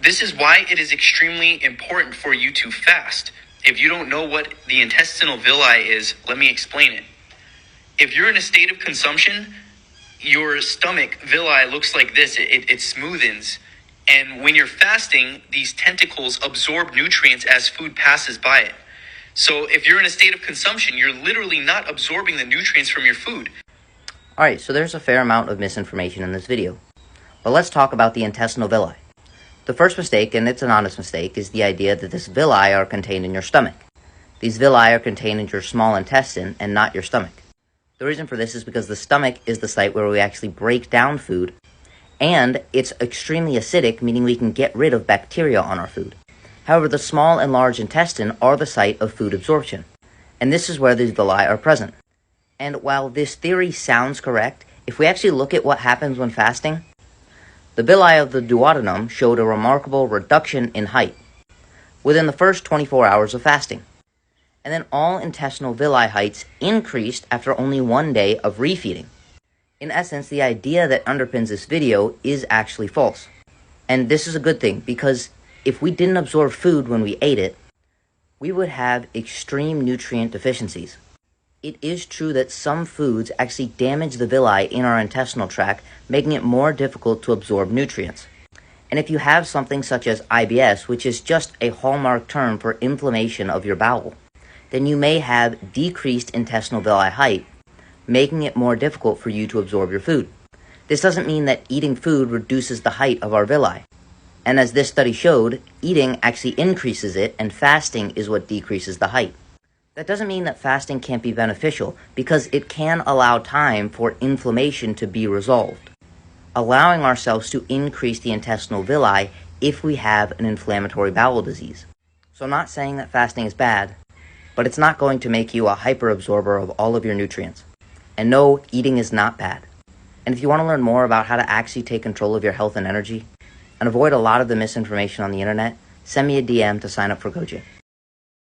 This is why it is extremely important for you to fast. If you don't know what the intestinal villi is, let me explain it. If you're in a state of consumption, your stomach villi looks like this. It smoothens. And when you're fasting, these tentacles absorb nutrients as food passes by it. So if you're in a state of consumption, you're literally not absorbing the nutrients from your food. Alright, so there's a fair amount of misinformation in this video. But let's talk about the intestinal villi. The first mistake, and it's an honest mistake, is the idea that this villi are contained in your stomach. These villi are contained in your small intestine and not your stomach. The reason for this is because the stomach is the site where we actually break down food, and it's extremely acidic, meaning we can get rid of bacteria on our food. However, the small and large intestine are the site of food absorption, and this is where these villi are present. And while this theory sounds correct, if we actually look at what happens when fasting, the villi of the duodenum showed a remarkable reduction in height within the first 24 hours of fasting. And then all intestinal villi heights increased after only 1 day of refeeding. In essence, the idea that underpins this video is actually false. And this is a good thing, because if we didn't absorb food when we ate it, we would have extreme nutrient deficiencies. It is true that some foods actually damage the villi in our intestinal tract, making it more difficult to absorb nutrients. And if you have something such as IBS, which is just a hallmark term for inflammation of your bowel, then you may have decreased intestinal villi height, making it more difficult for you to absorb your food. This doesn't mean that eating food reduces the height of our villi. And as this study showed, eating actually increases it, and fasting is what decreases the height. That doesn't mean that fasting can't be beneficial, because it can allow time for inflammation to be resolved, allowing ourselves to increase the intestinal villi if we have an inflammatory bowel disease. So I'm not saying that fasting is bad, but it's not going to make you a hyperabsorber of all of your nutrients. And no, eating is not bad. And if you want to learn more about how to actually take control of your health and energy, and avoid a lot of the misinformation on the internet, send me a DM to sign up for coaching.